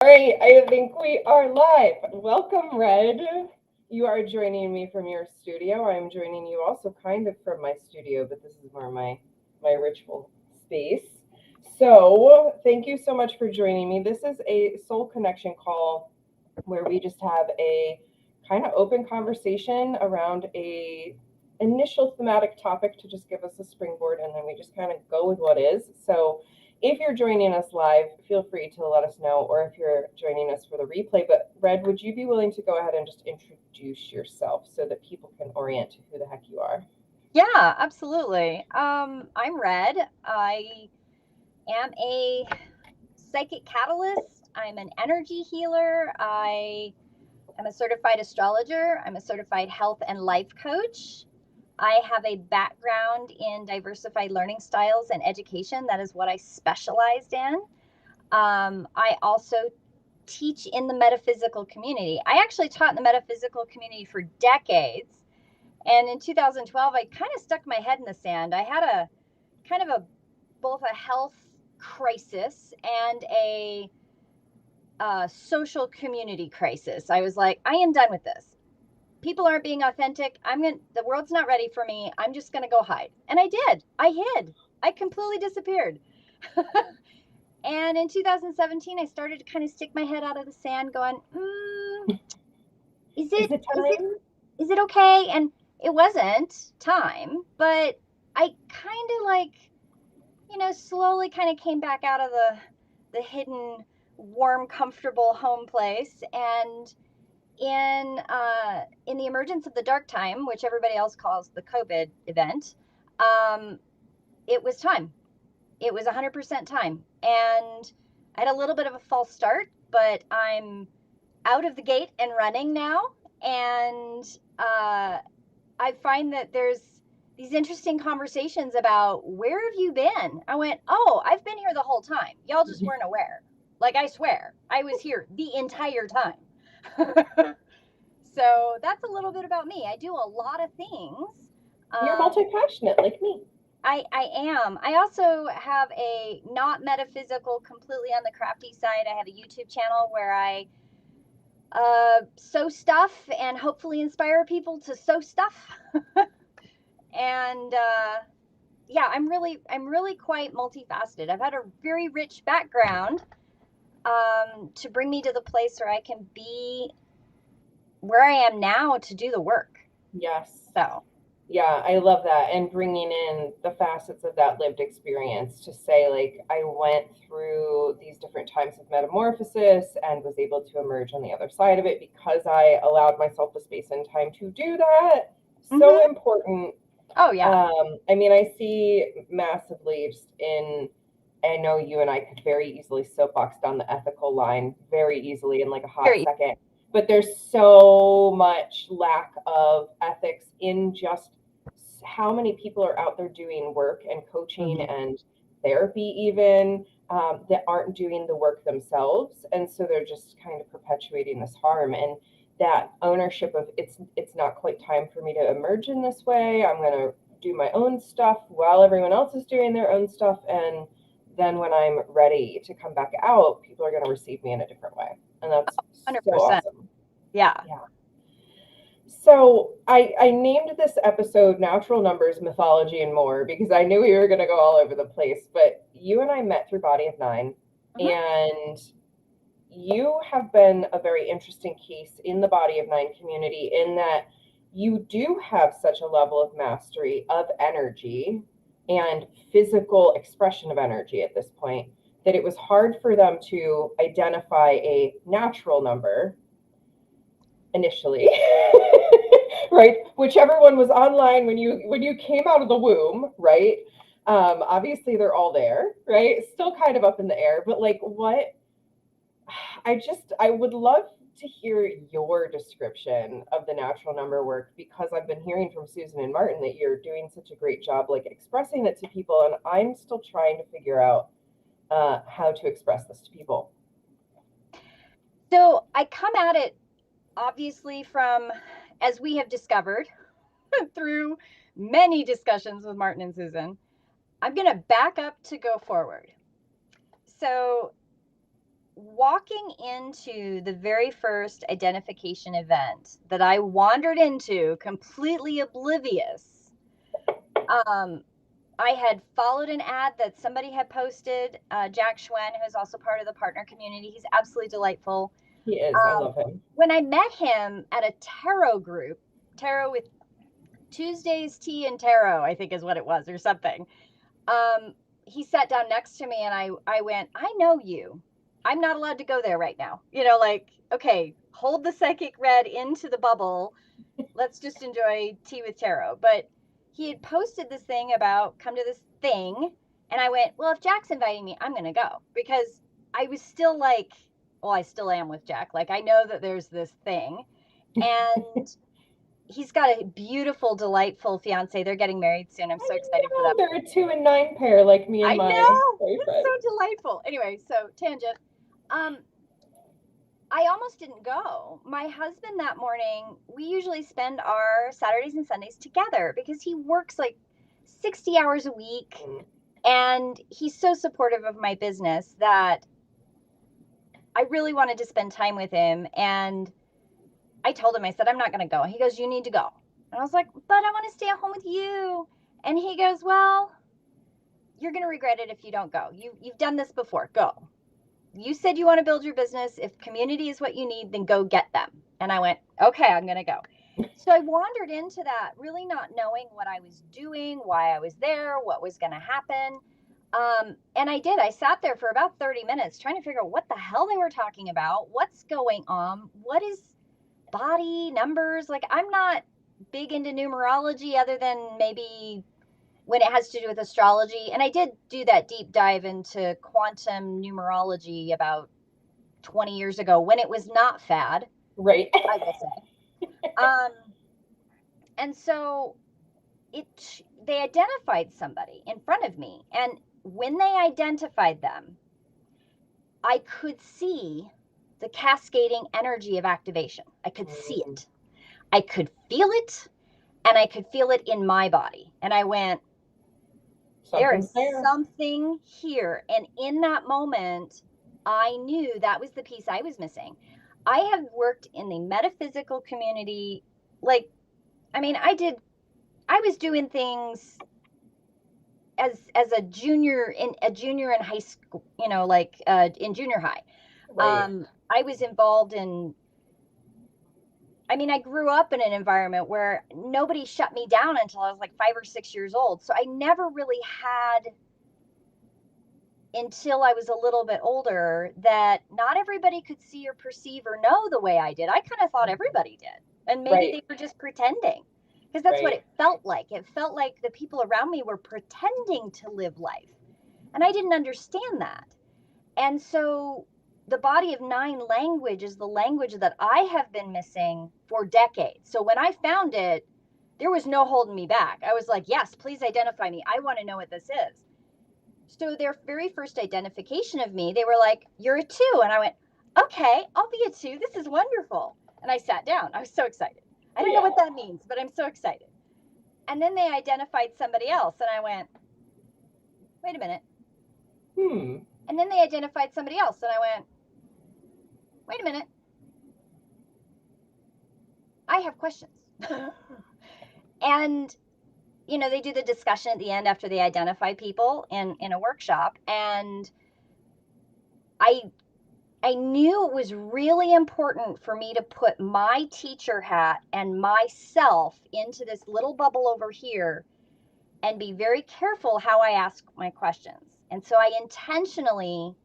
All right, I think we are live. Welcome, Red. You are joining me from your studio. I'm joining you also kind of from my studio, but this is more my ritual space. So, thank you so much for joining me. This is a soul connection call where we just have a kind of open conversation around a initial thematic topic to just give us a springboard, and then we just kind of go with what is. So if you're joining us live, feel free to let us know, or if you're joining us for the replay. But Red, would you be willing to go ahead and just introduce yourself so that people can orient to who the heck you are? Yeah, absolutely. I'm Red. I am a psychic catalyst. I'm an energy healer. I am a certified astrologer. I'm a certified health and life coach. I have a background in diversified learning styles and education. That is what I specialized in. I also teach in the metaphysical community. I actually taught in the metaphysical community for decades. And in 2012, I kind of stuck my head in the sand. I had a kind of a both a health crisis and a social community crisis. I was like, I am done with this. People aren't being authentic. The world's not ready for me. I'm just gonna go hide. And I did. I hid. I completely disappeared. And in 2017, I started to kind of stick my head out of the sand, going, is Is it it is it time? is it okay? And it wasn't time, but I kind of slowly kind of came back out of the hidden, warm, comfortable home place, and in the emergence of the dark time, which everybody else calls the COVID event, um, it was time. It was 100% time, and I had a little bit of a false start, but I'm out of the gate and running now, and I find that there's these interesting conversations about where have you been? I went, oh, I've been here the whole time. Y'all just weren't aware. Like, I swear, I was here the entire time. So that's a little bit about me. I do a lot of things. You're Um, multi-passionate like me. I am. I also have a not metaphysical, completely on the crafty side. I have a YouTube channel where I sew stuff and hopefully inspire people to sew stuff. And yeah, I'm really quite multifaceted. I've had a very rich background to bring me to the place where I can be where I am now to do the work. Yes. So Yeah, I love that. And bringing in the facets of that lived experience to say, like, I went through these different times of metamorphosis and was able to emerge on the other side of it because I allowed myself the space and time to do that. So mm-hmm. important. Oh yeah, I mean, I see massively just in, I know you and I could very easily soapbox down the ethical line very easily in like a hot very second. But there's so much lack of ethics in just how many people are out there doing work and coaching mm-hmm. and therapy, even that aren't doing the work themselves. And so they're just kind of perpetuating this harm. And that ownership of it's not quite time for me to emerge in this way. I'm going to do my own stuff while everyone else is doing their own stuff, and then when I'm ready to come back out, people are going to receive me in a different way, and that's so 100%. awesome. Yeah. Yeah. So I named this episode Natural Numbers, Mythology, and More because I knew we were going to go all over the place. But you and I met through Body of Nine, Mm-hmm. and you have been a very interesting case in the Body of Nine community in that you do have such a level of mastery of energy and physical expression of energy at this point that it was hard for them to identify a natural number initially. Right, whichever one was online when you came out of the womb, right? Obviously they're all there, right? Still kind of up in the air, but like what I would love to hear your description of the natural number work because I've been hearing from Susan and Martin that you're doing such a great job like expressing it to people, and I'm still trying to figure out how to express this to people. So I come at it obviously from, as we have discovered through many discussions with Martin and Susan, I'm going to back up to go forward. So walking into the very first identification event that I wandered into, completely oblivious, I had followed an ad that somebody had posted. Jack Schwen, who's also part of the partner community, he's absolutely delightful. He is. I love him. When I met him at a tarot group, tarot with Tuesdays Tea and Tarot, I think is what it was, or something. He sat down next to me and I went, I know you. I'm not allowed to go there right now. Like, okay, hold the psychic red into the bubble. Let's just enjoy tea with tarot. But he had posted this thing about come to this thing. And I went, well, if Jack's inviting me, I'm going to go, because I was still like, well, I still am with Jack. Like, I know that there's this thing. And he's got a beautiful, delightful fiance. They're getting married soon. I'm so excited for them. They're a 2 and 9 pair, like me and I my know. boyfriend. It's so delightful. Anyway, so tangent. I almost didn't go. My husband that morning, we usually spend our Saturdays and Sundays together because he works like 60 hours a week. And he's so supportive of my business that I really wanted to spend time with him. And I told him, I said, I'm not going to go. He goes, you need to go. And I was like, but I want to stay at home with you. And he goes, well, you're going to regret it if you don't go. You've done this before. Go. You said you want to build your business. If community is what you need, then go get them. And I went, okay, I'm going to go. So I wandered into that, really not knowing what I was doing, why I was there, what was going to happen. And I did. I sat there for about 30 minutes trying to figure out what the hell they were talking about, what's going on, what is body, numbers. Like, I'm not big into numerology other than maybe when it has to do with astrology. And I did do that deep dive into quantum numerology about 20 years ago when it was not fad. Right. I will say. And so they identified somebody in front of me. And when they identified them, I could see the cascading energy of activation. I could see it. I could feel it. And I could feel it in my body. And I went, there is something here. And in that moment, I knew that was the piece I was missing. I have worked in the metaphysical community. Like, I mean, I was doing things as a junior in high school, like in junior high. Right. I was involved in, I grew up in an environment where nobody shut me down until I was like 5 or 6 years old. So I never really had, until I was a little bit older, that not everybody could see or perceive or know the way I did. I kind of thought everybody did. And maybe they were just pretending, because that's what it felt like. It felt like the people around me were pretending to live life. And I didn't understand that. And so the body of 9 language is the language that I have been missing for decades. So when I found it, there was no holding me back. I was like, yes, please identify me. I want to know what this is. So their very first identification of me, they were like, you're a 2. And I went, okay, I'll be a 2. This is wonderful. And I sat down. I was so excited. I don't know what that means, but I'm so excited. And then they identified somebody else. And I went, wait a minute. And then they identified somebody else. And I went, wait a minute. I have questions. And, they do the discussion at the end after they identify people in a workshop. And I knew it was really important for me to put my teacher hat and myself into this little bubble over here and be very careful how I ask my questions. And so I intentionally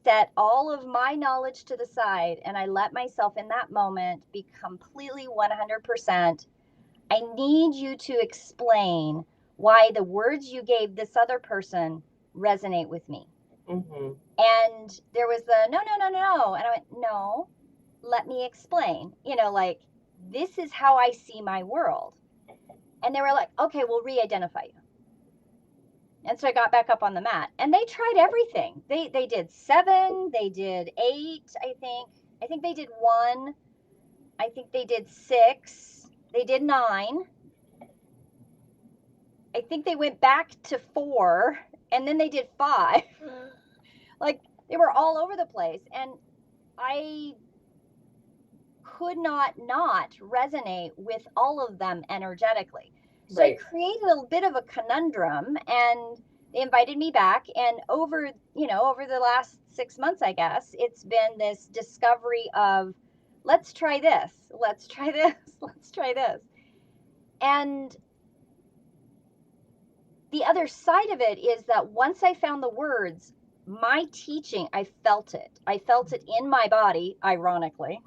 set all of my knowledge to the side, and I let myself in that moment be completely 100%. I need you to explain why the words you gave this other person resonate with me. Mm-hmm. And there was the no. And I went, no, let me explain. Like, this is how I see my world. And they were like, okay, we'll re-identify you. And so I got back up on the mat, and they tried everything. They did 7, they did 8, I think they did 1, I think they did 6, they did 9. I think they went back to 4, and then they did 5. Like, They were all over the place. And I could not resonate with all of them energetically. So Right. it created a bit of a conundrum, and they invited me back. And over the last 6 months, I guess, it's been this discovery of, let's try this, let's try this, let's try this. And the other side of it is that once I found the words, my teaching, I felt it. I felt it in my body, ironically.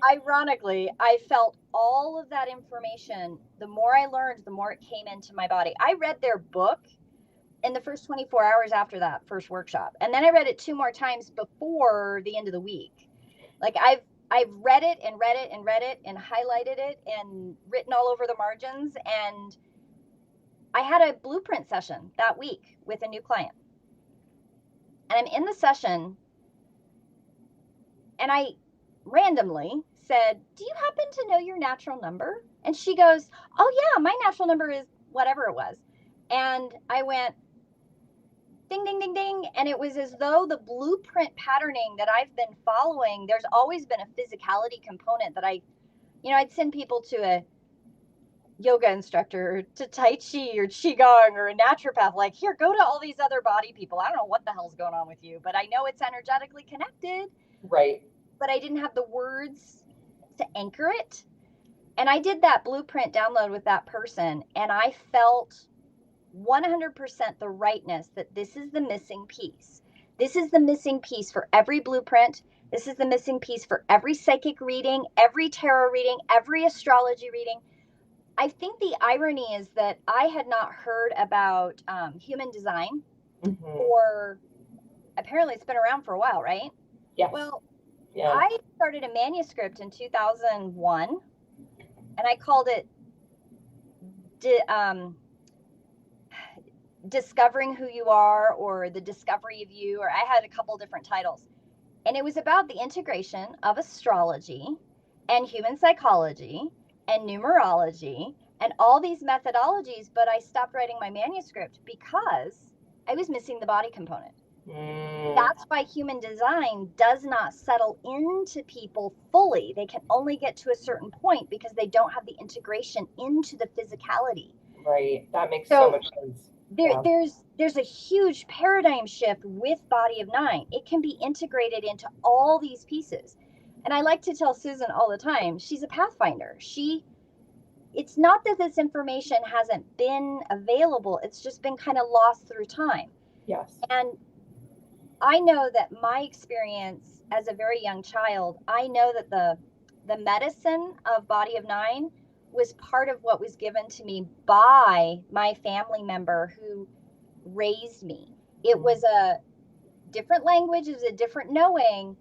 Ironically, I felt all of that information. The more I learned, the more it came into my body. I read their book in the first 24 hours after that first workshop. And then I read it 2 more times before the end of the week. Like I've read it and read it and read it and highlighted it and written all over the margins. And I had a blueprint session that week with a new client. And I'm in the session, and I randomly said, "Do you happen to know your natural number?" And she goes, "Oh yeah, my natural number is whatever it was." And I went, ding, ding, ding, ding. And it was as though the blueprint patterning that I've been following, there's always been a physicality component that I'd send people to a yoga instructor or to Tai Chi or Qigong or a naturopath. Like, here, go to all these other body people. I don't know what the hell's going on with you, but I know it's energetically connected. Right. But I didn't have the words to anchor it. And I did that blueprint download with that person, and I felt 100% the rightness that this is the missing piece. This is the missing piece for every blueprint. This is the missing piece for every psychic reading, every tarot reading, every astrology reading. I think the irony is that I had not heard about human design, or apparently it's been around for a while, right? Yes. Well, yeah. I started a manuscript in 2001, and I called it Discovering Who You Are, or The Discovery of You, or I had a couple different titles. And it was about the integration of astrology and human psychology and numerology and all these methodologies. But I stopped writing my manuscript because I was missing the body component. That's why human design does not settle into people fully. They can only get to a certain point because they don't have the integration into the physicality. Right. That makes so much sense. There's a huge paradigm shift with Body of Nine. It can be integrated into all these pieces. And I like to tell Susan all the time, she's a pathfinder. It's not that this information hasn't been available. It's just been kind of lost through time. Yes. And I know that my experience as a very young child, I know that the medicine of Body of Nine was part of what was given to me by my family member who raised me. It was a different language, it was a different knowing.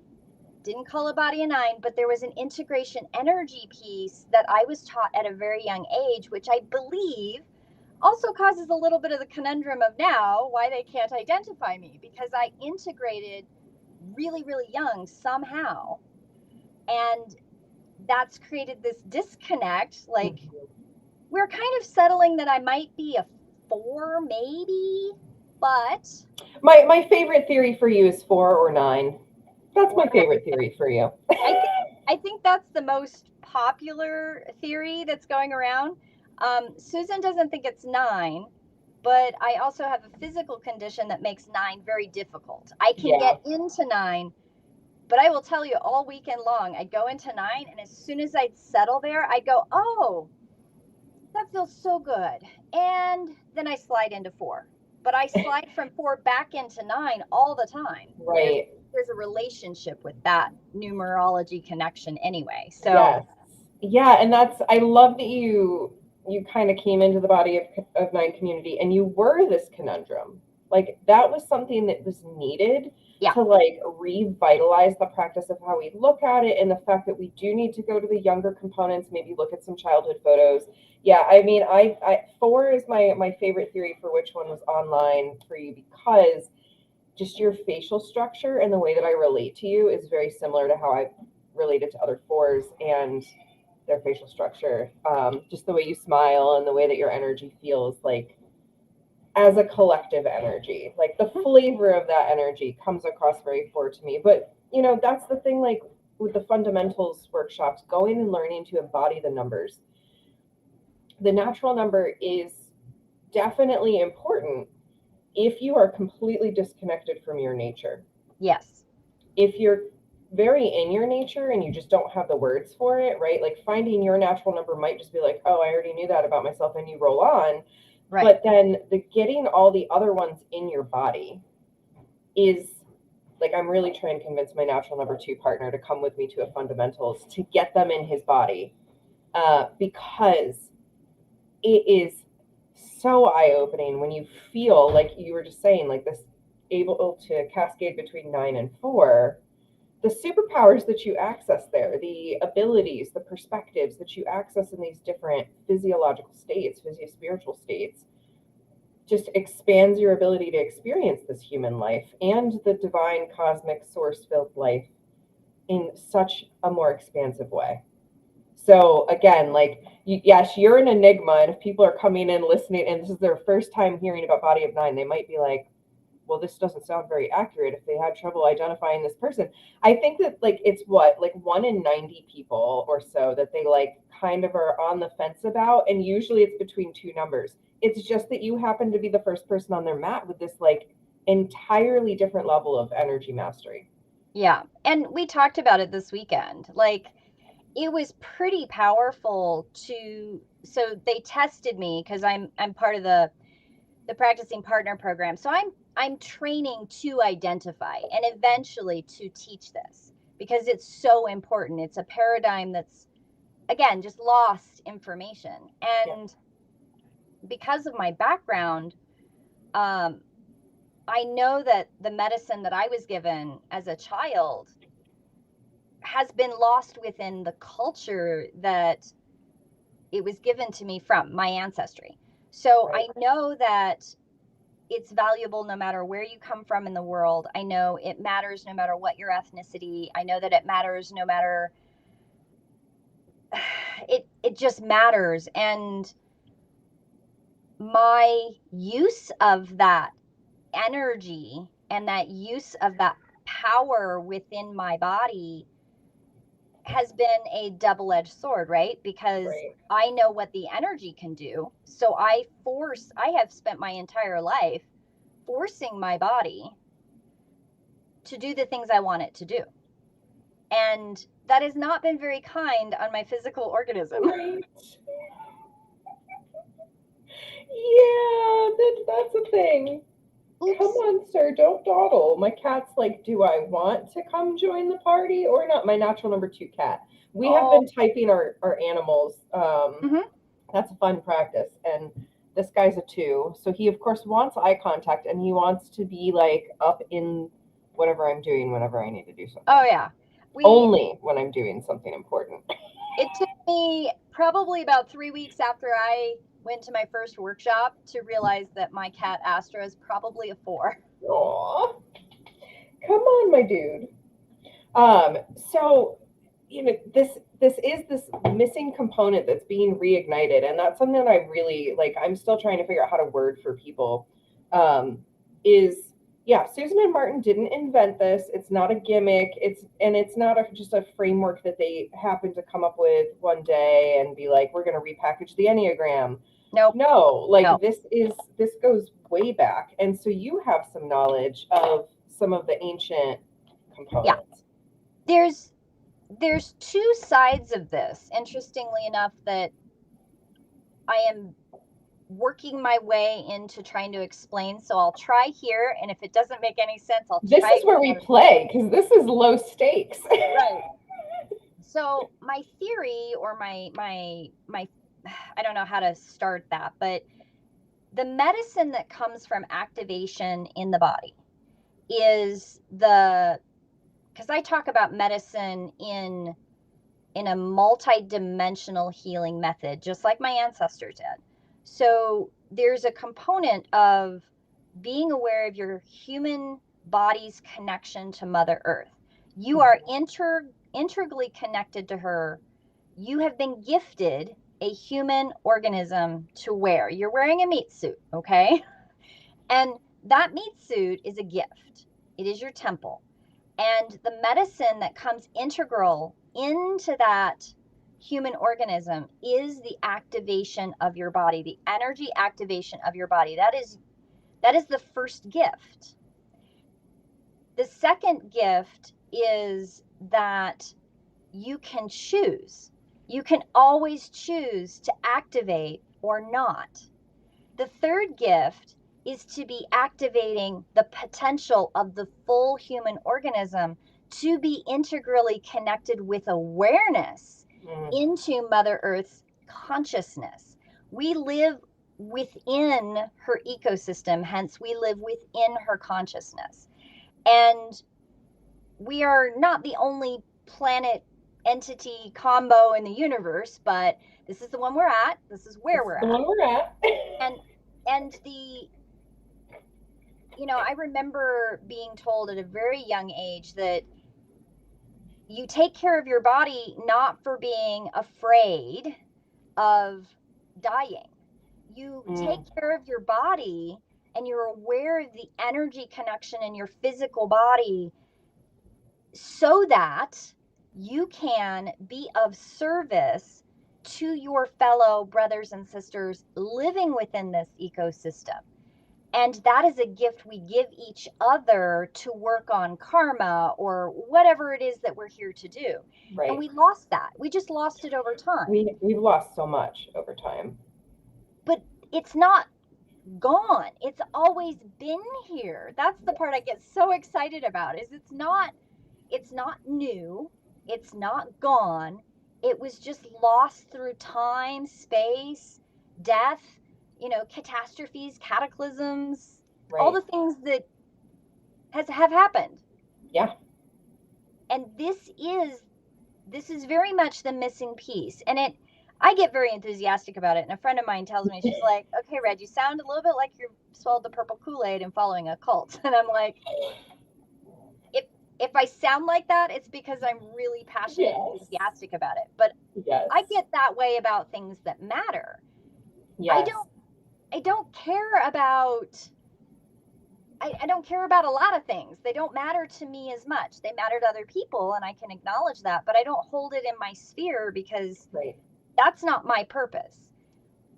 Didn't call it Body of Nine, but there was an integration energy piece that I was taught at a very young age, which I believe also causes a little bit of the conundrum of now why they can't identify me, because I integrated really, really young somehow. And that's created this disconnect. Like, we're kind of settling that I might be a 4, maybe, but my favorite theory for you is 4 or 9. That's my favorite theory for you. I think that's the most popular theory that's going around. Susan doesn't think it's 9, but I also have a physical condition that makes 9 very difficult. I can get into 9, but I will tell you, all weekend long, I'd go into 9, and as soon as I'd settle there, I'd go, oh, that feels so good. And then I slide into 4. But I slide from 4 back into 9 all the time. Right. There's a relationship with that numerology connection anyway. So yes. Yeah, and I love that you kind of came into the Body of Nine community and you were this conundrum. Like, that was something that was needed to like revitalize the practice of how we look at it, and the fact that we do need to go to the younger components, maybe look at some childhood photos. Yeah, I mean, I 4 is my favorite theory for which one was online for you, because just your facial structure and the way that I relate to you is very similar to how I've related to other 4s and their facial structure. Just the way you smile and the way that your energy feels, like as a collective energy. Like the flavor of that energy comes across very four to me. But that's the thing, like with the fundamentals workshops, going and learning to embody the numbers. The natural number is definitely important if you are completely disconnected from your nature. Yes. If you're very in your nature and you just don't have the words for it, right? Like finding your natural number might just be like, oh, I already knew that about myself, and you roll on. Right. But then getting all the other ones in your body is like, I'm really trying to convince my natural number 2 partner to come with me to a fundamentals to get them in his body, because it is so eye-opening when you feel like you were just saying, like this able to cascade between 9 and 4, the superpowers that you access there, the abilities, the perspectives that you access in these different physiological states, physio-spiritual states, just expands your ability to experience this human life and the divine cosmic source-filled life in such a more expansive way. So again, like, yes, you're an enigma, and if people are coming in listening and this is their first time hearing about Body of Nine, they might be like, well, this doesn't sound very accurate if they had trouble identifying this person. I think that like it's what, like 1 in 90 people or so that they like kind of are on the fence about, and usually it's between 2 numbers. It's just that you happen to be the first person on their mat with this like entirely different level of energy mastery. Yeah. And we talked about it this weekend. Like, it was pretty powerful so they tested me because I'm part of the practicing partner program. So I'm training to identify and eventually to teach this because it's so important. It's a paradigm that's, again, just lost information. And because of my background, I know that the medicine that I was given as a child has been lost within the culture that it was given to me from my ancestry. So Right. I know that it's valuable no matter where you come from in the world. I know it matters no matter what your ethnicity. I know that it matters no matter it just matters. And my use of that energy and that use of that power within my body has been a double-edged sword, right? Because Right. I know what the energy can do. So I have spent my entire life forcing my body to do the things I want it to do. And that has not been very kind on my physical organism. Right. Yeah, that's a thing. Come Oops. on, sir, don't dawdle. My cat's like, do I want to come join the party or not? My natural number 2 cat. We have Oh. been typing our animals. Mm-hmm. That's a fun practice. And this guy's a 2. So he, of course, wants eye contact, and he wants to be like up in whatever I'm doing whenever I need to do something. Oh, yeah. Only when I'm doing something important. It took me probably about 3 weeks after I went to my first workshop to realize that my cat Astra is probably a 4. Aw. Come on, my dude. So this is this missing component that's being reignited, and that's something that I really like. I'm still trying to figure out how to word for people. Is Yeah, Susan and Martin didn't invent this. It's not a gimmick. It's not just a framework that they happened to come up with one day and be like, we're going to repackage the Enneagram. Nope. No, like No. this goes way back, and so you have some knowledge of some of the ancient components. Yeah. There's 2 sides of this, interestingly enough, that I am working my way into trying to explain. So I'll try here, and if it doesn't make any sense, I'll This try is where we play, because this is low stakes. Right. So my theory, or my I don't know how to start that, but the medicine that comes from activation in the body is because I talk about medicine in a multi-dimensional healing method, just like my ancestors did. So there's a component of being aware of your human body's connection to Mother Earth. You are integrally connected to her. You have been gifted a human organism to wear. You're wearing a meat suit, okay? And that meat suit is a gift. It is your temple. And the medicine that comes integral into that human organism is the activation of your body, the energy activation of your body. That is the first gift. The second gift is that you can choose. You can always choose to activate or not. The third gift is to be activating the potential of the full human organism to be integrally connected with awareness into Mother Earth's consciousness. We live within her ecosystem, hence, we live within her consciousness. And we are not the only planet entity combo in the universe, but this is the one we're at. This is where we're The at. one we're at. And I remember being told at a very young age that you take care of your body not for being afraid of dying. You take care of your body and you're aware of the energy connection in your physical body so that you can be of service to your fellow brothers and sisters living within this ecosystem. And that is a gift we give each other to work on karma or whatever it is that we're here to do. Right. And we lost that. We just lost it over time. We've lost so much over time. But it's not gone. It's always been here. That's the part I get so excited about, is it's not new. It's not gone. It was just lost through time, space, death, catastrophes, cataclysms, Right. all the things that have happened. Yeah. And this is very much the missing piece. And I get very enthusiastic about it. And a friend of mine tells me, she's like, okay, Red, you sound a little bit like you swallowed the purple Kool-Aid and following a cult. And I'm like, if I sound like that, it's because I'm really passionate and enthusiastic about it. But I get that way about things that matter. Yes. I don't care about I don't care about a lot of things. They don't matter to me as much. They matter to other people, and I can acknowledge that, but I don't hold it in my sphere because that's not my purpose.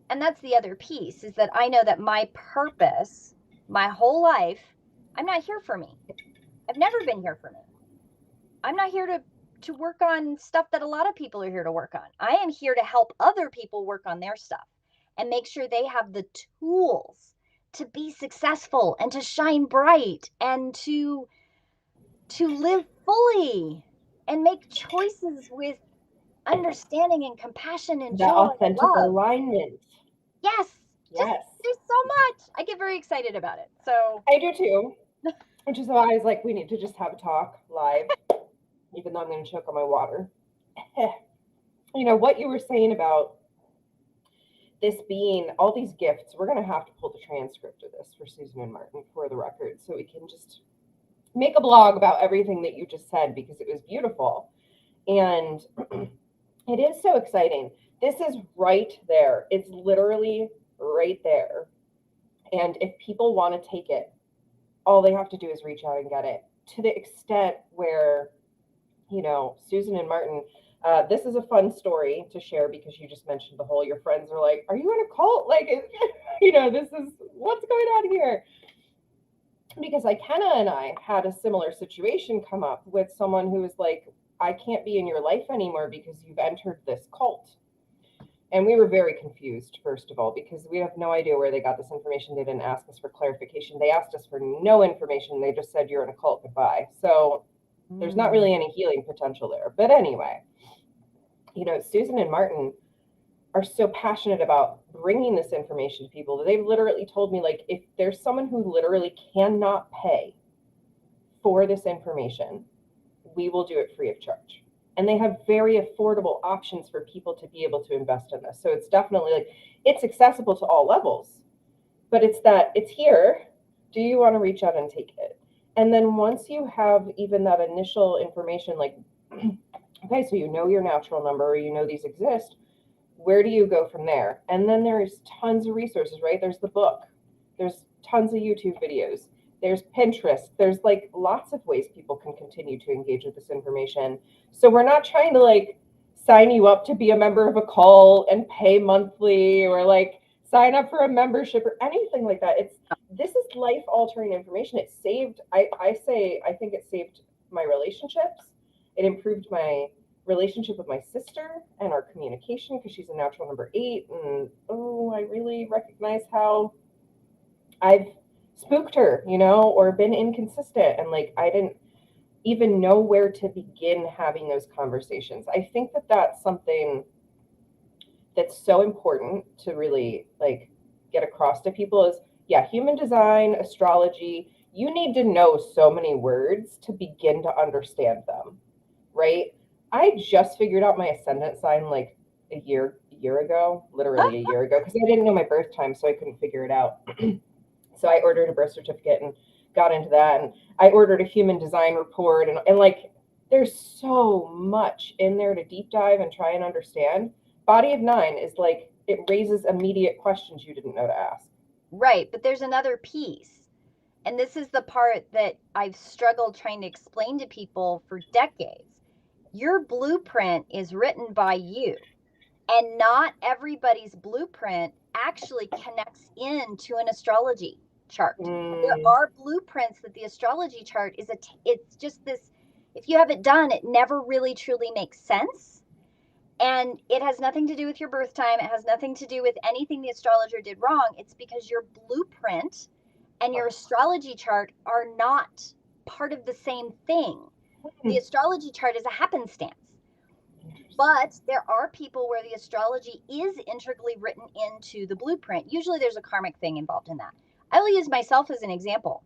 And that's the other piece, is that I know that my purpose, my whole life, I'm not here for me. I've never been here for me. I'm not here to work on stuff that a lot of people are here to work on. I am here to help other people work on their stuff and make sure they have the tools to be successful and to shine bright and to live fully and make choices with understanding and compassion and that joy authentic and love. alignment. Yes. There's so much. I get very excited about it. So I do too. Which is why I was like, we need to just have a talk live, even though I'm going to choke on my water. What you were saying about this being all these gifts, we're going to have to pull the transcript of this for Susan and Martin for the record, so we can just make a blog about everything that you just said, because it was beautiful. And it is so exciting. This is right there. It's literally right there. And if people want to take it, all they have to do is reach out and get it, to the extent where, Susan and Martin, this is a fun story to share, because you just mentioned the whole, your friends are like, are you in a cult? Like, this is what's going on here. Because Ikenna and I had a similar situation come up with someone who was like, I can't be in your life anymore because you've entered this cult. And we were very confused, first of all, because we have no idea where they got this information. They didn't ask us for clarification. They asked us for no information. They just said, you're in a cult, goodbye. So there's not really any healing potential there. But anyway, Susan and Martin are so passionate about bringing this information to people that they've literally told me, like, if there's someone who literally cannot pay for this information, we will do it free of charge. And they have very affordable options for people to be able to invest in this. So it's definitely like, it's accessible to all levels, but it's here. Do you want to reach out and take it? And then once you have even that initial information, like, okay, so your natural number, or these exist, where do you go from there? And then there's tons of resources, right? There's the book. There's tons of YouTube videos. There's Pinterest. There's like lots of ways people can continue to engage with this information. So we're not trying to like sign you up to be a member of a cult and pay monthly, or like sign up for a membership or anything like that. This is life altering information. It saved, I think it saved my relationships. It improved my relationship with my sister and our communication, because she's a natural number 8. And oh, I really recognize how I've spooked her, or been inconsistent. And like, I didn't even know where to begin having those conversations. I think that that's something that's so important to really like get across to people is, yeah, human design, astrology, you need to know so many words to begin to understand them, right? I just figured out my ascendant sign like a year ago, literally a year ago, because I didn't know my birth time, so I couldn't figure it out. So I ordered a birth certificate and got into that, and I ordered a human design report, and like there's so much in there to deep dive and try and understand. Body of 9 is like, it raises immediate questions you didn't know to ask. Right, but there's another piece. And this is the part that I've struggled trying to explain to people for decades. Your blueprint is written by you, and not everybody's blueprint actually connects into an astrology chart. There are blueprints that the astrology chart it's just this, if you have it done, it never really truly makes sense. And it has nothing to do with your birth time. It has nothing to do with anything the astrologer did wrong. It's because your blueprint and your astrology chart are not part of the same thing. The astrology chart is a happenstance. But there are people where the astrology is integrally written into the blueprint. Usually there's a karmic thing involved in that. I will use myself as an example.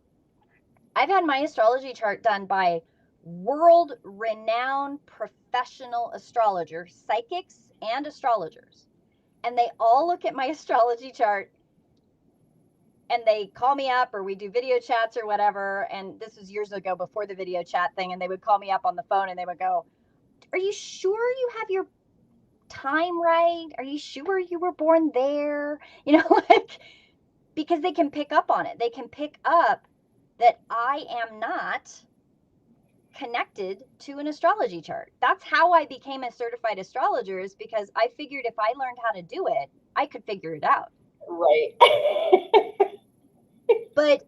I've had my astrology chart done by world renowned professional astrologers, psychics, and astrologers. And they all look at my astrology chart and they call me up, or we do video chats or whatever. And this was years ago before the video chat thing. And they would call me up on the phone and they would go, "Are you sure you have your time right? Are you sure you were born there?" Like, because they can pick up on it. They can pick up that I am not connected to an astrology chart. That's how I became a certified astrologer, is because I figured if I learned how to do it, I could figure it out. Right. But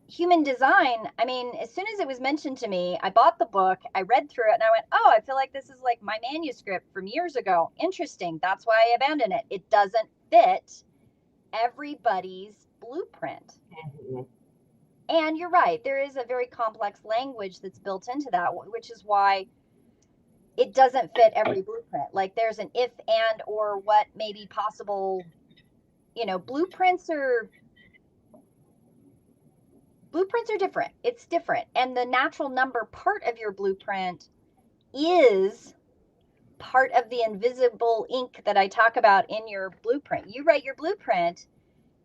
human design, I mean, as soon as it was mentioned to me, I bought the book, I read through it, and I went, oh, I feel like this is like my manuscript from years ago. Interesting. That's why I abandoned it. It doesn't fit everybody's blueprint. Mm-hmm. And you're right, there is a very complex language that's built into that, which is why it doesn't fit every blueprint. Like there's an if, and, or what may be possible. Blueprints are different. It's different. And the natural number part of your blueprint is part of the invisible ink that I talk about in your blueprint. You write your blueprint,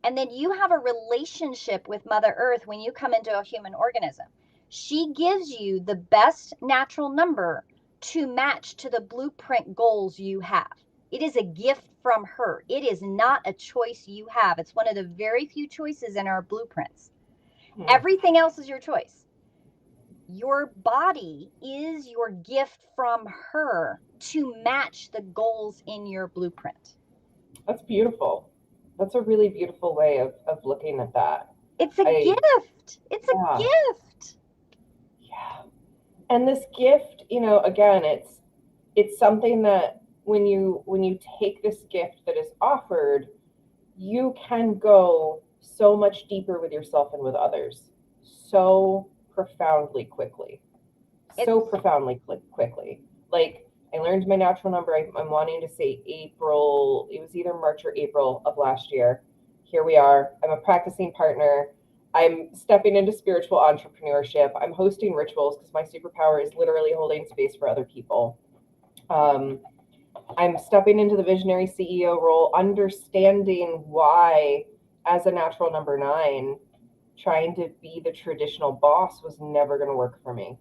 and then you have a relationship with Mother Earth when you come into a human organism. She gives you the best natural number to match to the blueprint goals you have. It is a gift from her. It is not a choice you have. It's one of the very few choices in our blueprints. Everything else is your choice. Your body is your gift from her to match the goals in your blueprint. That's beautiful. That's a really beautiful way of looking at that. It's a gift. It's a gift. Yeah. And this gift, again, it's something that when you take this gift that is offered, you can go so much deeper with yourself and with others so profoundly quickly. Like, I learned my natural number. I'm wanting to say April. It was either March or April of last year. Here we are. I'm a practicing partner. I'm stepping into spiritual entrepreneurship. I'm hosting rituals because my superpower is literally holding space for other people. I'm stepping into the visionary CEO role, understanding why, as a natural number 9, trying to be the traditional boss was never going to work for me.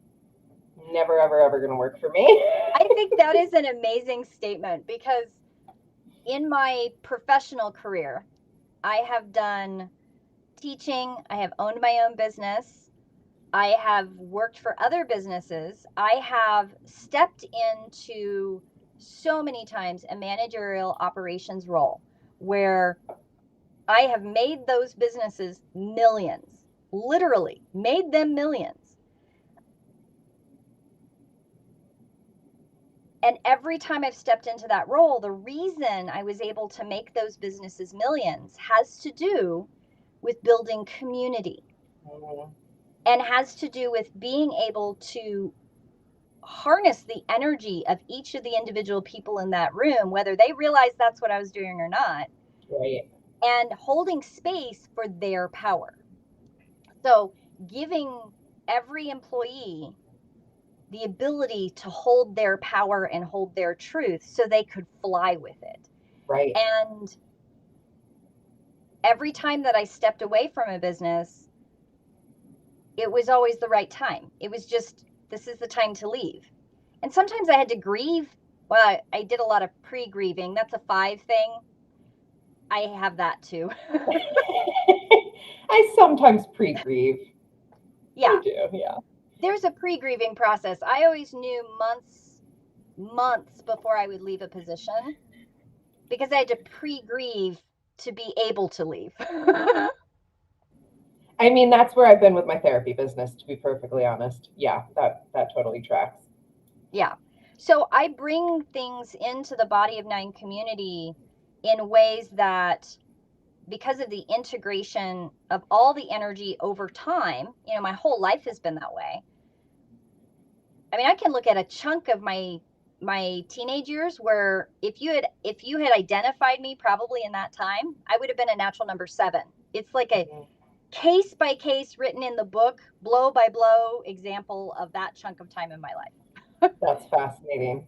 Never, ever, ever going to work for me. I think that is an amazing statement, because in my professional career, I have done teaching, I have owned my own business, I have worked for other businesses, I have stepped into so many times a managerial operations role where I have made those businesses millions, literally made them millions. And every time I've stepped into that role, the reason I was able to make those businesses millions has to do with building community and has to do with being able to harness the energy of each of the individual people in that room, whether they realize that's what I was doing or not, Right. and holding space for their power. So giving every employee the ability to hold their power and hold their truth so they could fly with it. Right. And every time that I stepped away from a business, it was always the right time. It was just, this is the time to leave. And sometimes I had to grieve. Well, I did a lot of pre-grieving. That's a 5 thing. I have that too. I sometimes pre-grieve. Yeah. I do, yeah. There's a pre-grieving process. I always knew months before I would leave a position because I had to pre-grieve to be able to leave. I mean, that's where I've been with my therapy business, to be perfectly honest. Yeah, that totally tracks. Yeah. So I bring things into the Body of Nine community in ways that, because of the integration of all the energy over time, my whole life has been that way. I mean, I can look at a chunk of my teenage years where if you had identified me probably in that time, I would have been a natural number 7. It's like a case by case, written in the book, blow by blow example of that chunk of time in my life. That's fascinating.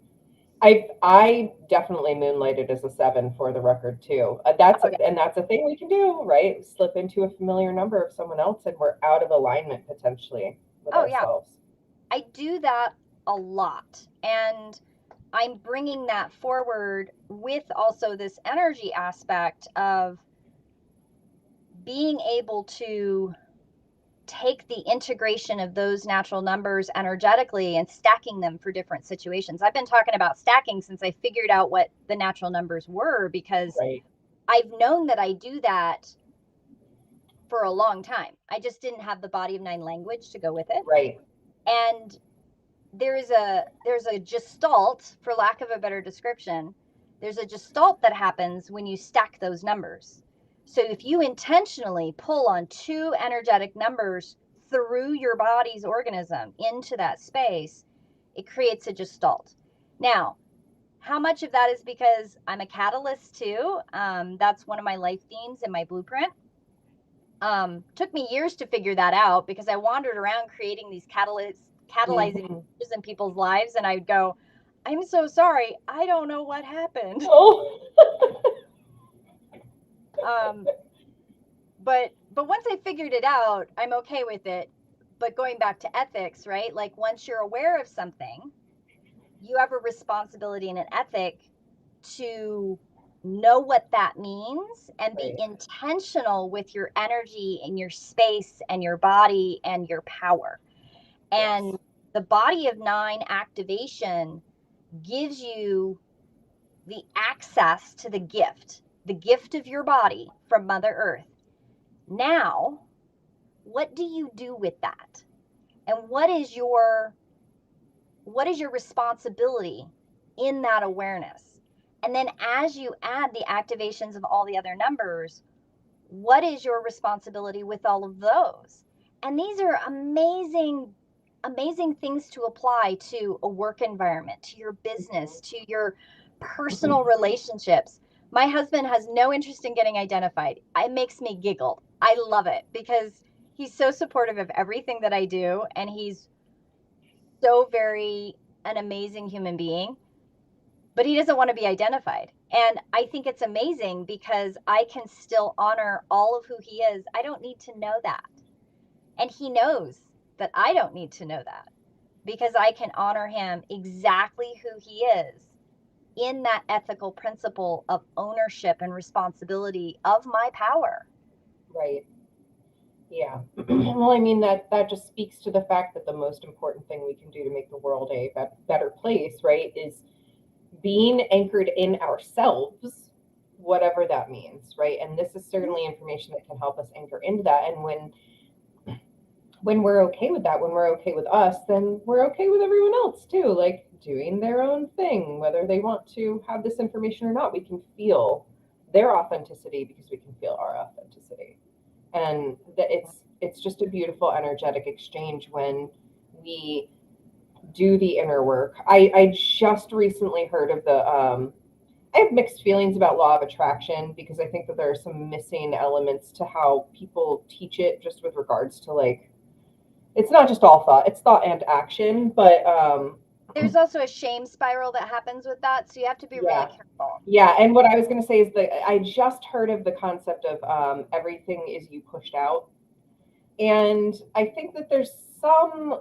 I definitely moonlighted as a 7 for the record too. And that's a thing we can do, right? Slip into a familiar number of someone else, and we're out of alignment potentially with ourselves. Yeah. I do that a lot, and I'm bringing that forward with also this energy aspect of being able to take the integration of those natural numbers energetically and stacking them for different situations. I've been talking about stacking since I figured out what the natural numbers were, because Right. I've known that I do that for a long time. I just didn't have the Body of Nine language to go with it. Right. And there's a gestalt, for lack of a better description. There's a gestalt that happens when you stack those numbers. So if you intentionally pull on 2 energetic numbers through your body's organism into that space, it creates a gestalt. Now, how much of that is because I'm a catalyst too? That's one of my life themes in my blueprint. Took me years to figure that out because I wandered around creating these catalyzing changes in people's lives, and I'd go, I'm so sorry, I don't know what happened. Oh. But once I figured it out, I'm okay with it. But going back to ethics, right? Like, once you're aware of something, you have a responsibility and an ethic to know what that means and be intentional with your energy and your space and your body and your power. And the Body of Nine activation gives you the access to the gift of your body from Mother Earth. Now, what do you do with that? And what is your responsibility in that awareness? And then as you add the activations of all the other numbers, what is your responsibility with all of those? And these are amazing things to apply to a work environment, to your business, to your personal relationships. My husband has no interest in getting identified. It makes me giggle. I love it because he's so supportive of everything that I do, and he's so very an amazing human being, but he doesn't want to be identified. And I think it's amazing because I can still honor all of who he is. I don't need to know that. And he knows that I don't need to know that, because I can honor him exactly who he is in that ethical principle of ownership and responsibility of my power. Right. Yeah. Well, I mean, that just speaks to the fact that the most important thing we can do to make the world a better place, right, is being anchored in ourselves, whatever that means, right? And this is certainly information that can help us anchor into that. And when we're okay with that, when we're okay with us, then we're okay with everyone else too, like doing their own thing, whether they want to have this information or not. We can feel their authenticity because we can feel our authenticity. And that it's just a beautiful energetic exchange when we do the inner work. I just recently heard of the I have mixed feelings about law of attraction because I think that there are some missing elements to how people teach it, just with regards to like, it's not just all thought, it's thought and action. But There's also a shame spiral that happens with that, so you have to be really yeah. careful. Yeah, and what I was going to say is that I just heard of the concept of everything is you pushed out. And I think that there's some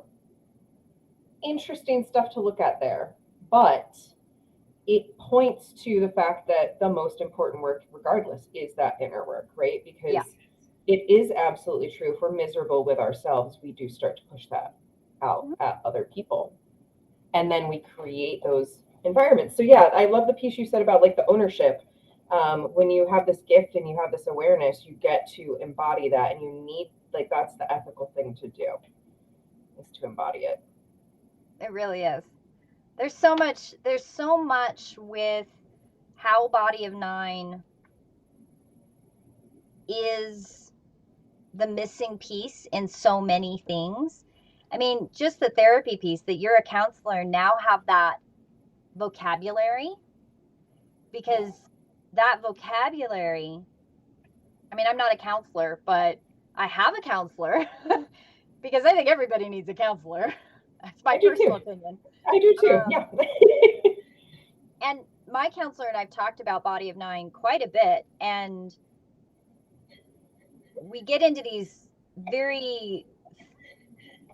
interesting stuff to look at there, but it points to the fact that the most important work, regardless, is that inner work, right? Yeah. Because it is absolutely true. If we're miserable with ourselves, we do start to push that out Mhm. at other people. And then we create those environments. So, yeah, I love the piece you said about like the ownership. When you have this gift and you have this awareness, you get to embody that, and you need, like, that's the ethical thing to do, is to embody it. It really is. There's so much with how Body of Nine is the missing piece in so many things. I mean, just the therapy piece that you're a counselor now have that vocabulary, because that vocabulary, I mean, I'm not a counselor, but I have a counselor because I think everybody needs a counselor. That's my I do personal too. opinion. I do too. Um, Yeah. and my counselor and I've talked about Body of Nine quite a bit, and we get into these very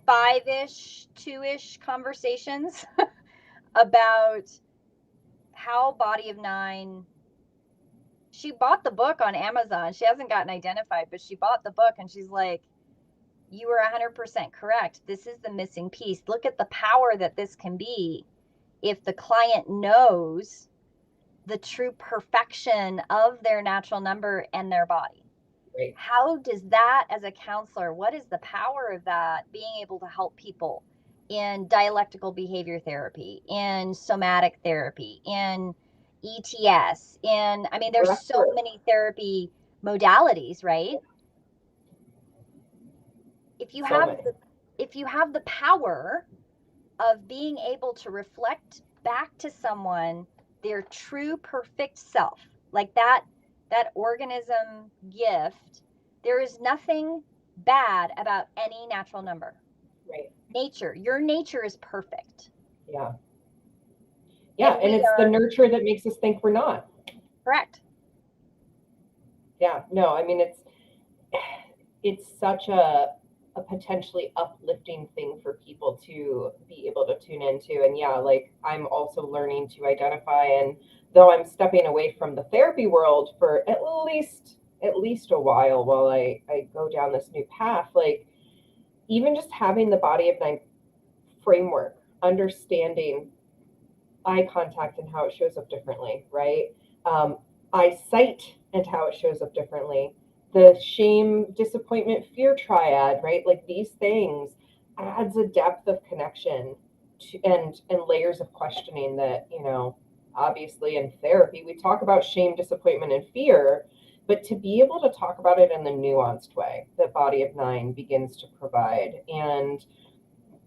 five-ish, two-ish conversations about how Body of Nine. She bought the book on Amazon. She hasn't gotten identified, but she bought the book and she's like, you were 100% correct. This is the missing piece. Look at the power that this can be if the client knows the true perfection of their natural number and their body. Right. How does that, as a counselor, what is the power of that being able to help people in dialectical behavior therapy, in somatic therapy, in ETS, in, I mean, there's Breath so work. many therapy modalities, right? If you So have many. the if you have the power of being able to reflect back to someone their true perfect self, like that organism gift, there is nothing bad about any natural number. Right. Nature, your nature is perfect, Yeah. Yeah. and And we it's the are nurture that makes us think we're not. correct. Yeah. No, I mean, it's such a potentially uplifting thing for people to be able to tune into. And yeah, like, I'm also learning to identify, and though I'm stepping away from the therapy world for at least a while I go down this new path, like, even just having the Body of Nine framework, understanding eye contact and how it shows up differently, right? Um, Eyesight and how it shows up differently. The shame, disappointment, fear triad, right? Like, these things adds a depth of connection to, and layers of questioning that, obviously in therapy we talk about shame, disappointment, and fear, but to be able to talk about it in the nuanced way that Body of Nine begins to provide. And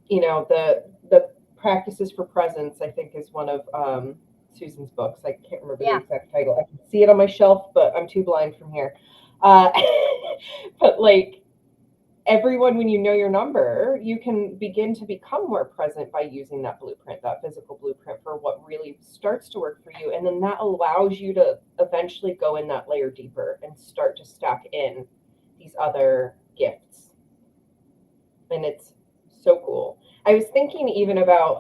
the practices for presence, I think, is one of Susan's books. I can't remember the Yeah. exact title. I can see it on my shelf, but I'm too blind from here. uh, but like, everyone, when you know your number, you can begin to become more present by using that blueprint, that physical blueprint, for what really starts to work for you. And then that allows you to eventually go in that layer deeper and start to stack in these other gifts. And it's so cool. I was thinking even about